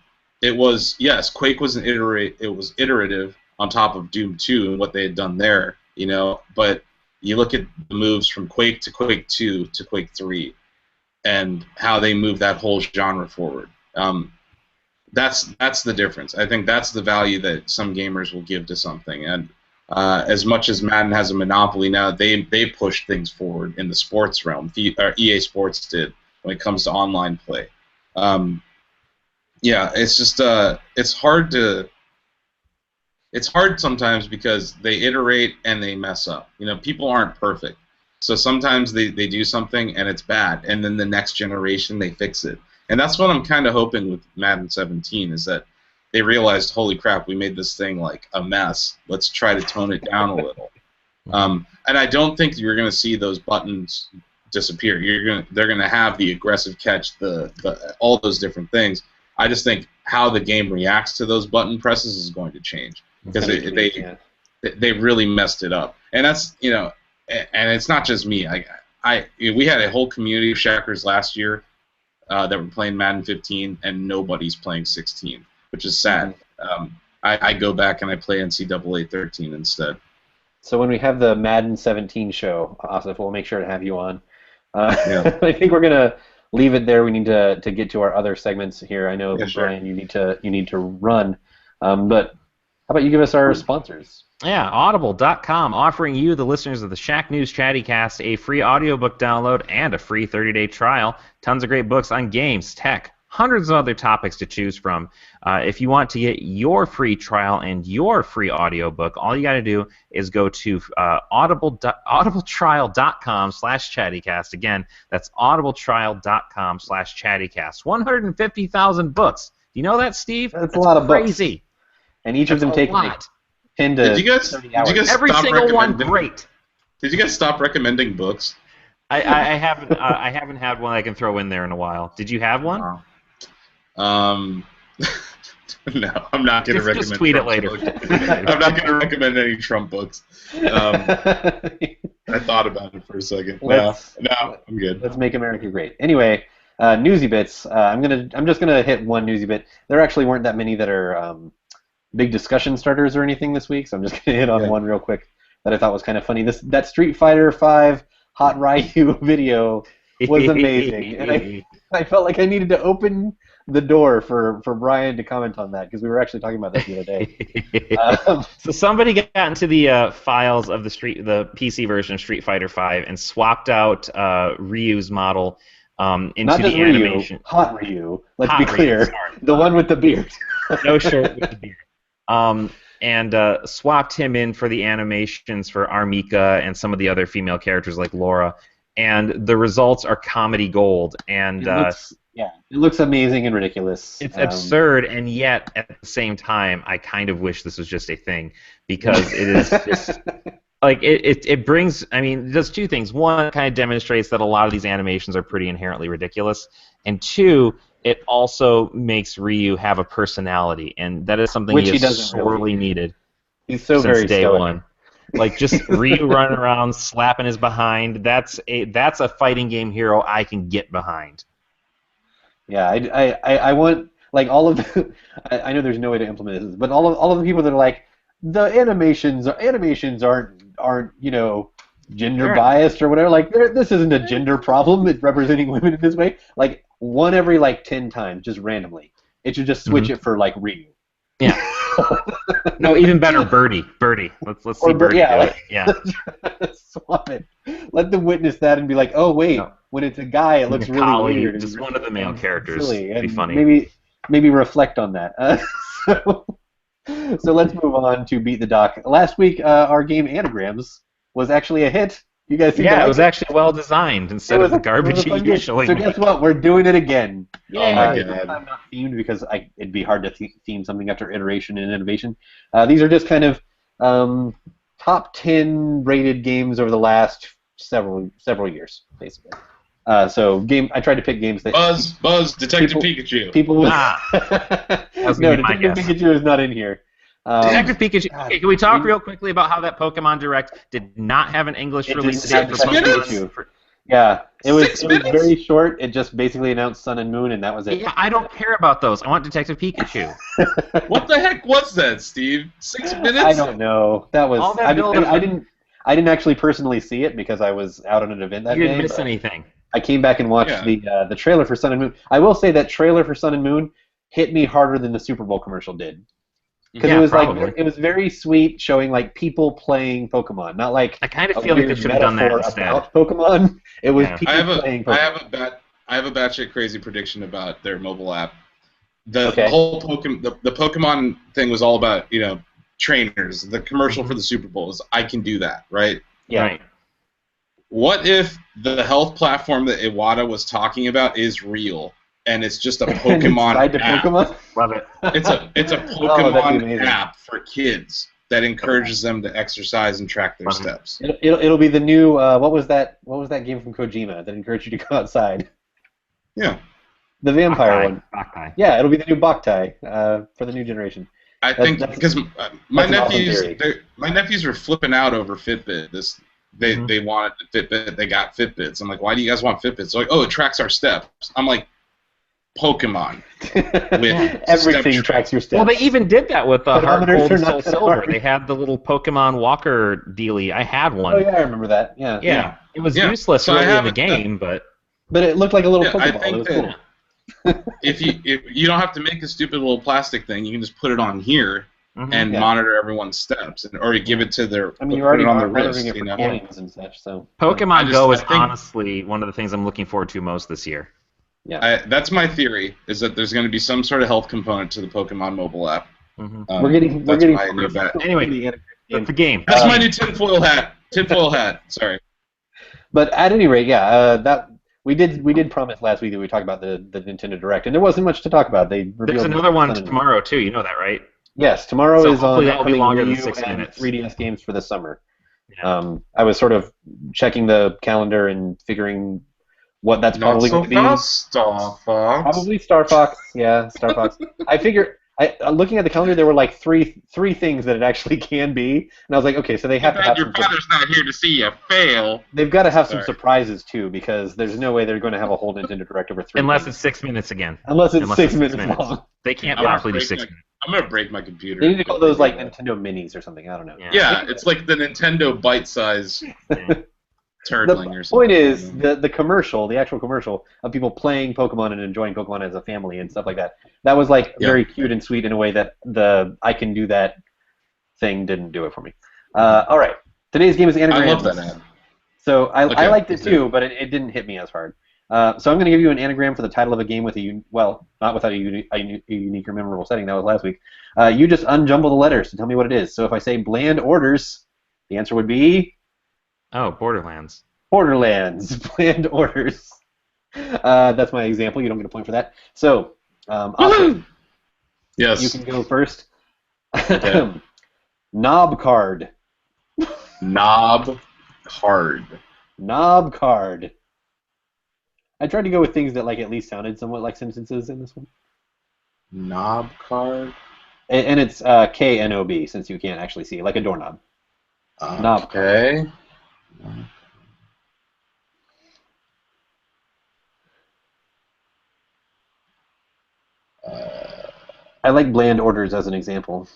was iterative on top of Doom 2 and what they had done there, But you look at the moves from Quake to Quake 2 to Quake 3. And how they move that whole genre forward. That's the difference. I think that's the value that some gamers will give to something. And as much as Madden has a monopoly now, they push things forward in the sports realm. EA Sports did when it comes to online play. It's just it's hard sometimes because they iterate and they mess up. People aren't perfect. So sometimes they do something and it's bad, and then the next generation they fix it. And that's what I'm kind of hoping with Madden 17 is that they realized, holy crap, we made this thing like a mess. Let's try to tone it down a little. And I don't think you're going to see those buttons disappear. They're going to have the aggressive catch, all those different things. I just think how the game reacts to those button presses is going to change because they really messed it up. And that's and it's not just me. We had a whole community of Shackers last year that were playing Madden 15, and nobody's playing 16, which is sad. I go back and I play NCAA 13 instead. So when we have the Madden 17 show, Asif, we'll make sure to have you on. I think we're gonna leave it there. We need to get to our other segments here. I know, Brian, you need to run, but how about you give us our sponsors? Yeah, Audible.com offering you, the listeners of the Shack News Chattycast, a free audiobook download and a free 30-day trial. Tons of great books on games, tech, hundreds of other topics to choose from. If you want to get your free trial and your free audiobook, all you got to do is go to audibletrial.com/chattycast. Again, that's audibletrial.com/chattycast. 150,000 books. Do you know that, Steve? That's a lot of crazy. Books. And each of them take 10 to did you guys 30 hours. Every single one great. Did you guys stop recommending books? I haven't had one I can throw in there in a while. Did you have one? No, I'm not going to recommend. Just tweet Trump it later. I'm not going to recommend any Trump books. I thought about it for a second. No, I'm good. Let's make America great. Anyway, newsy bits. I'm just gonna hit one newsy bit. There actually weren't that many that are big discussion starters or anything this week, so I'm just gonna hit on one real quick that I thought was kind of funny. That Street Fighter V Hot Ryu video was amazing, and I felt like I needed to open the door for Brian to comment on that because we were actually talking about that the other day. So somebody got into the files of the PC version of Street Fighter V and swapped out Ryu's model into Not just the animation. Hot Ryu. Let's Hot be clear, Ryu, the one with the beard. No shirt with the beard. And swapped him in for the animations for Armika and some of the other female characters like Laura. And the results are comedy gold. And it looks amazing and ridiculous. It's absurd, and yet at the same time, I kind of wish this was just a thing because it is just like it brings. I mean, it does two things. One, it kind of demonstrates that a lot of these animations are pretty inherently ridiculous, and two, it also makes Ryu have a personality, and that is something Which he he has doesn't sorely really. needed. He's so since very day stoic. one. Like just Ryu running around slapping his behind. That's a fighting game hero I can get behind. Yeah, I want like all of the, I know there's no way to implement this, but all of the people that are like the animations aren't gender biased or whatever. Like this isn't a gender problem. It's representing women in this way. Like one every like 10 times, just randomly. It should just switch it for like Ryu. Yeah. No, even better, Birdie. Let's see Birdie do it. Yeah. Swap it. Let them witness that and be like, oh wait, when it's a guy, it looks really weird. Just one of the male characters. Silly. It'd be funny. Maybe reflect on that. So let's move on to Beat the Doc. Last week, our game Anagrams was actually a hit. You guys seem to like it was actually well designed instead of the garbage it usually. So guess what? We're doing it again. Oh my god! I'm not themed because it'd be hard to theme something after iteration and innovation. These are just kind of top 10 rated games over the last several years, basically. I tried to pick games that Buzz, Detective Pikachu. People would. No, Detective Pikachu is not in here. Detective Pikachu. Okay, can we talk real quickly about how that Pokemon Direct did not have an English release date for Pikachu? Pokemon? Yeah, it was very short. It just basically announced Sun and Moon, and that was it. Yeah, I don't care about those. I want Detective Pikachu. What the heck was that, Steve? 6 minutes? I don't know. That was. All that I didn't actually personally see it because I was out on an event that day. You didn't miss anything. I came back and watched the trailer for Sun and Moon. I will say that trailer for Sun and Moon hit me harder than the Super Bowl commercial did. Because it was like it was very sweet, showing like people playing Pokemon, not like I kind of feel like they should have done that instead. About Pokemon, it was people playing Pokemon. I have a batshit crazy prediction about their mobile app. The whole Pokemon thing was all about trainers. The commercial for the Super Bowl is I can do that, right? Yeah. Right. What if the health platform that Iwata was talking about is real? And it's just a Pokemon app. Pokemon? Love it. It's a Pokemon app for kids that encourages them to exercise and track their steps. It'll be the new what was that game from Kojima that encouraged you to go outside? Yeah. The vampire one. Boktai. Yeah, it'll be the new Boktai for the new generation. I think because my nephews were flipping out over Fitbit. They wanted Fitbit. They got Fitbits. I'm like, why do you guys want Fitbits? They're like, oh, it tracks our steps. I'm like, Pokemon. With everything tracks your steps. Well, they even did that with Heart Gold and Soul Silver. Hard. They had the little Pokemon Walker dealie. I had one. Oh yeah, I remember that. Yeah. It was useless really in the game, but it looked like a little Pokeball. I think it was that cool. if you don't have to make a stupid little plastic thing, you can just put it on here and monitor everyone's steps, or you give it to their. I mean, you're already on their monitoring wrist, it for coins and such. So Pokemon Go is honestly one of the things I'm looking forward to most this year. Yeah, that's my theory. Is that there's going to be some sort of health component to the Pokemon mobile app. We're getting anyway, the game. That's my new tinfoil hat. Tinfoil hat. Sorry. But at any rate, that we did promise last week that we talk about the Nintendo Direct, and there wasn't much to talk about. There's another one tomorrow too. You know that, right? Yes, tomorrow is on. Hopefully that will be longer than 6 minutes. 3DS games for the summer. Yeah. I was sort of checking the calendar and figuring what that's probably going to be. Star Fox. Probably Star Fox. Yeah, Star Fox. I figure. Looking at the calendar, there were like three things that it actually can be, and I was like, okay, so they have to have. Your father's not here to see you fail. They've got to have some surprises too, because there's no way they're going to have a whole Nintendo Direct over 3. Unless it's 6 minutes again. Unless it's 6 minutes long. They can't possibly do 6 minutes. I'm gonna break my computer. They need to call those like Nintendo Minis or something. I don't know. Yeah, it's like the Nintendo bite size. turtling the or something. point is, the commercial, the actual commercial of people playing Pokemon and enjoying Pokemon as a family and stuff like that, that was like very cute and sweet in a way that the I can do that thing didn't do it for me. All right. Today's game is anagrams. I love that ad. So I liked it too, but it didn't hit me as hard. So I'm going to give you an anagram for the title of a game with not without a unique or memorable setting. That was last week. You just unjumble the letters to tell me what it is. So if I say Bland Orders, the answer would be... Oh, Borderlands. Borderlands. Bland Orders. That's my example. You don't get a point for that. So, Austin, yes. you can go first. Okay. Knob card. Knob card. Knob card. I tried to go with things that like at least sounded somewhat like sentences in this one. Knob card? And it's K-N-O-B, since you can't actually see, like a doorknob. Knob card. Okay. I like Bland Orders as an example.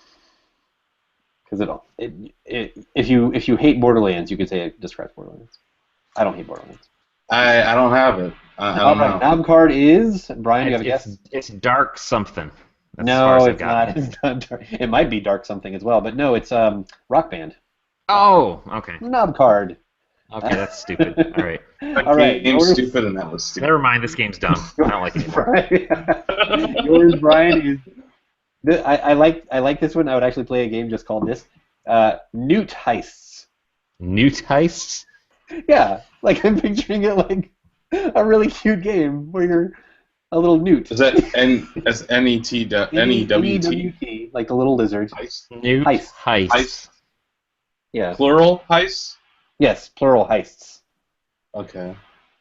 Because if you hate Borderlands, you could say it describes Borderlands. I don't hate Borderlands. I don't have it. I don't know. Knob card is Brian. Do you have a guess? It's dark something. That's as No, far as I've it's got. not. It's not dark. It might be dark something as well, but no, it's Rock Band. Oh, okay. Knob card. Okay, that's stupid. All right. All right. Game's stupid, and that was stupid. Never mind. This game's done. I don't like it anymore. Yours, Brian, is. I like this one. I would actually play a game just called this. Newt heists. Newt heists? Yeah, like I'm picturing it like a really cute game where you're a little newt. Is that N-E-T, N-E-W-T? Like the little lizard. Heist? Newt Heist. Heist? Yeah. Plural heist? Yes, plural heists. Okay.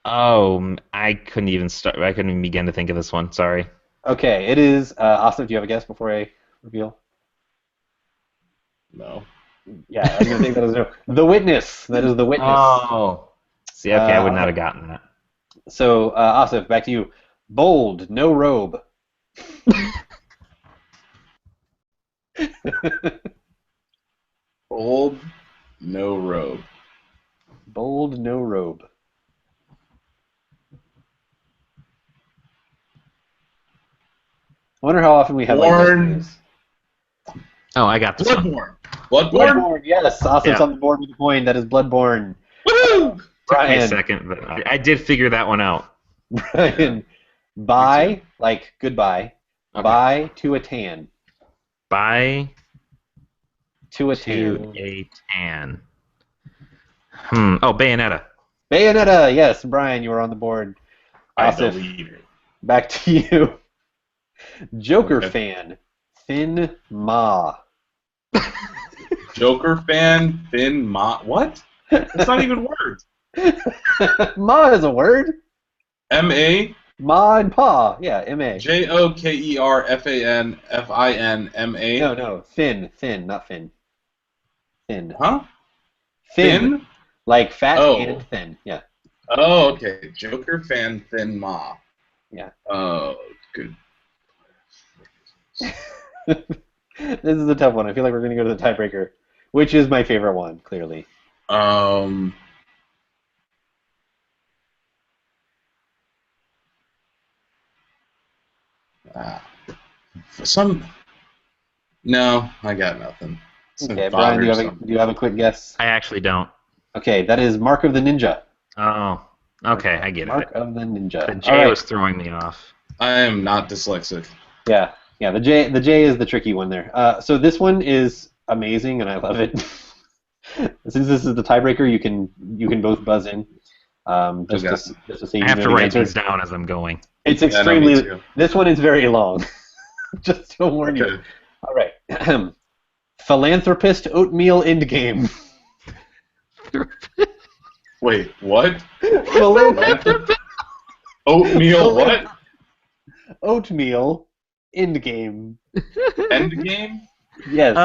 Oh, I couldn't even start. I couldn't even begin to think of this one. Sorry. Okay, it is. Austin, do you have a guess before I reveal? No. Yeah, I was going to think that was no. The Witness. That is The Witness. Oh. See, okay, I would not have gotten that. So, Asif, back to you. Bold, no robe. Bold, no robe. Bold, no robe. I wonder how often we have Born. Oh, I got this one. Bloodborne. Bloodborne? Bloodborne, yes. Asif's on the board with the coin. That is Bloodborne. Woo! Took me a Brian. second, but I did figure that one out. Brian. Bye, like goodbye. Okay. Bye to a tan. Bye To a to tan. a tan. Oh, Bayonetta. Bayonetta, yes. Brian, you were on the board. I Asif, believe it. back to you. Joker Okay. fan. Thin Ma. Joker fan, Finn Ma. What? It's not even words. Ma is a word. M-A. Ma and Pa. Yeah, M-A. Jokerfanfin-Ma. No. Thin, not Finn. Thin. Huh? Thin. Finn? Like fat Oh. and thin. Yeah. Oh, okay. Joker fan, Finn Ma. Yeah. Oh, good. This is a tough one. I feel like we're going to go to the tiebreaker, which is my favorite one, clearly. No, I got nothing. Some Okay, fodder Brian, or do something. you have a quick guess? I actually don't. Okay, that is Mark of the Ninja. Oh, okay, I get Mark it. of the Ninja. The J All right. was throwing me off. I am not dyslexic. Yeah. The J is the tricky one there. So this one is amazing, and I love it. Since this is the tiebreaker, you can both buzz in. Just to see. I have to write these down as I'm going. It's Yeah, no, extremely. me too. This one is very long. Just to warn you. Okay. All right. Philanthropist oatmeal endgame. Wait, what? Philanthropist Oatmeal what? oatmeal endgame. Endgame? Yes.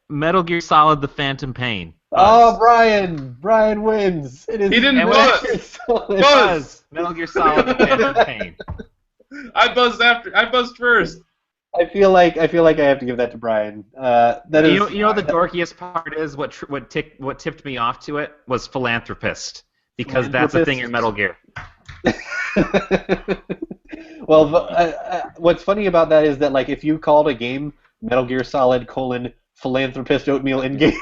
Metal Gear Solid: The Phantom Pain. Oh, Brian wins. It is. He didn't Metal buzz. Gear Solid. It was Metal Gear Solid: The Phantom Pain. I buzzed first. I feel like I have to give that to Brian. That is, you know the dorkiest part is what tipped me off to it was philanthropist, because that's a thing in Metal Gear. Well, what's funny about that is that like if you called a game Metal Gear Solid : Philanthropist Oatmeal Endgame,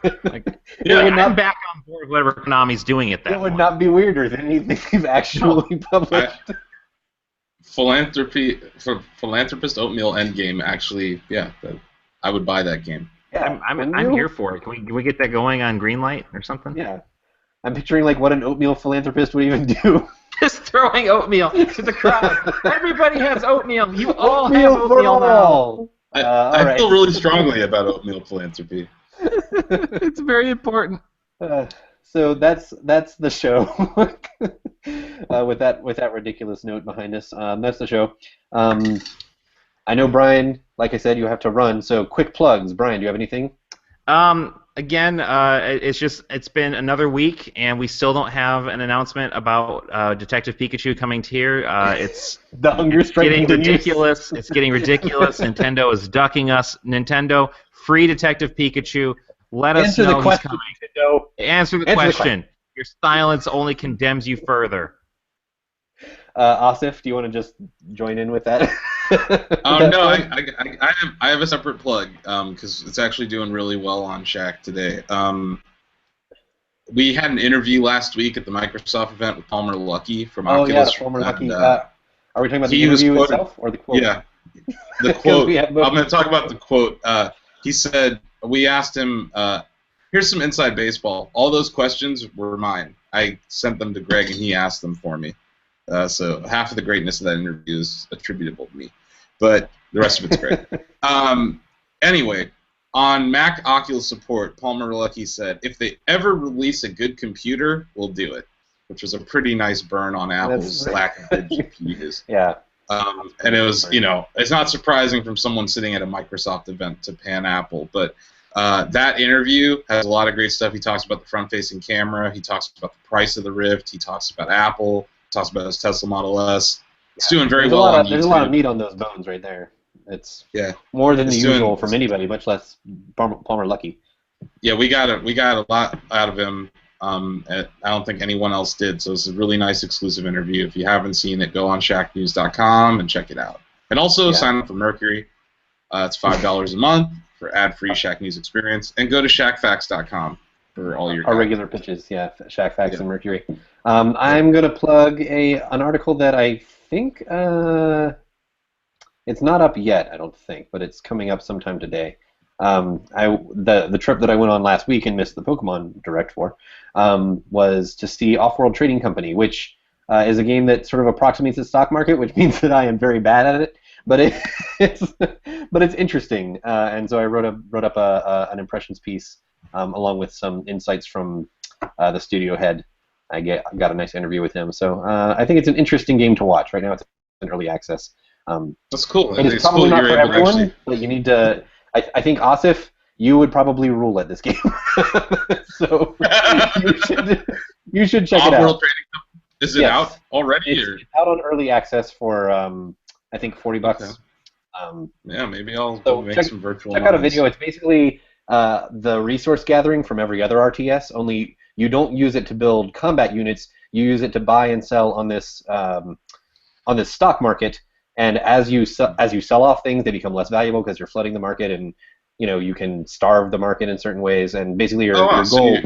I'm back on board whatever Konami's doing at that. It would not be weirder than anything you've actually published. Philanthropist Oatmeal Endgame, actually, yeah, I would buy that game. Yeah, I'm here for it. Can we get that going on Greenlight or something? Yeah. I'm picturing like what an oatmeal philanthropist would even do. Just throwing oatmeal to the crowd. Everybody has oatmeal. You all have oatmeal now. I feel really strongly about oatmeal philanthropy. It's very important. So that's the show. With that ridiculous note behind us, that's the show. I know, Brian, like I said, you have to run. So quick plugs. Brian, do you have anything? Again, it's been another week, and we still don't have an announcement about Detective Pikachu coming here. It's the hunger strike getting ridiculous. It's getting ridiculous. Nintendo is ducking us. Nintendo, free Detective Pikachu. Let us Answer know the question, he's coming. Nintendo. Answer the question. Your silence only condemns you further. Asif, do you want to just join in with that? No, I have a separate plug because it's actually doing really well on Shack today. We had an interview last week at the Microsoft event with Palmer Luckey from Oculus. Oh yeah, Palmer Luckey. Are we talking about the interview itself or the quote? Yeah, the quote. I'm going to talk about the quote. He said, we asked him, here's some inside baseball. All those questions were mine. I sent them to Greg and he asked them for me. So half of the greatness of that interview is attributable to me. But the rest of it's great. Anyway, on Mac Oculus support, Palmer Luckey said, if they ever release a good computer, we'll do it. Which was a pretty nice burn on Apple's lack of good GPUs. Yeah. And it was, it's not surprising from someone sitting at a Microsoft event to pan Apple, but that interview has a lot of great stuff. He talks about the front-facing camera. He talks about the price of the Rift. He talks about Apple. He talks about his Tesla Model S. It's doing very well on YouTube. There's a lot of meat on those bones right there. It's more than the usual from anybody, much less Palmer Luckey. Yeah, we got a lot out of him. I don't think anyone else did, so it's a really nice exclusive interview. If you haven't seen it, go on shacknews.com and check it out. And also sign up for Mercury. It's $5 a month for ad-free Shack News experience. And go to shackfacts.com for all your regular pitches, Shack Facts and Mercury. I'm going to plug an article that I think it's not up yet, I don't think, but it's coming up sometime today. The trip that I went on last week and missed the Pokemon Direct for was to see Off-World Trading Company, which is a game that sort of approximates the stock market, which means that I am very bad at it. But it's interesting, and so I wrote up an impressions piece along with some insights from the studio head. I got a nice interview with him, so I think it's an interesting game to watch. Right now, it's in early access. That's cool. It's probably not for everyone, but you need to. I think Asif, you would probably rule at this game, so you should check it out. Is it out already? It's out on early access for I think $40. Okay. Yeah, maybe I'll make some virtual. Check out a video. It's basically the resource gathering from every other RTS. Only you don't use it to build combat units. You use it to buy and sell on this stock market. And as you sell off things, they become less valuable because you're flooding the market, and you can starve the market in certain ways. And basically, your goal,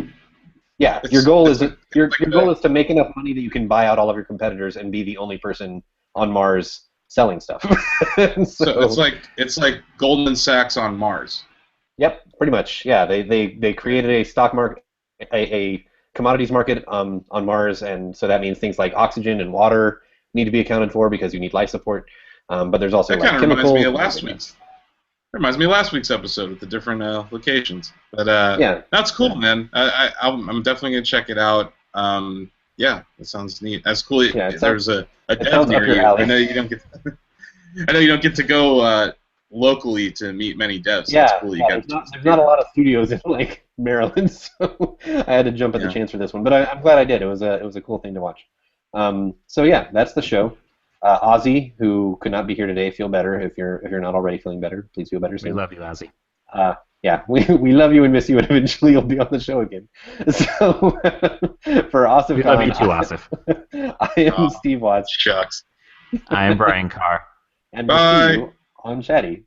your goal is to make enough money that you can buy out all of your competitors and be the only person on Mars selling stuff. so it's like Goldman Sachs on Mars. Yep, pretty much. Yeah, they created a stock market, a commodities market on Mars, and so that means things like oxygen and water need to be accounted for because you need life support. But there's also that kind of reminds me of last week's. It reminds me of last week's episode with the different locations. But that's cool, man. I'm definitely gonna check it out. Yeah, it sounds neat. That's cool. Yeah, there's a dev near you. I know you don't get. I know you don't get to go locally to meet many devs. Yeah, that's cool. There's not a lot of studios in Maryland, so I had to jump at the chance for this one. But I'm glad I did. It was a cool thing to watch. So yeah, that's the show. Ozzy, who could not be here today, feel better. If you're not already feeling better, please feel better soon. We love you, Ozzy. Yeah, we love you and miss you, and eventually you'll be on the show again. So for Asif We Khan, love you too, Asif. I am Steve Watts. Shucks. I am Brian Carr. And we'll see you on Chatty.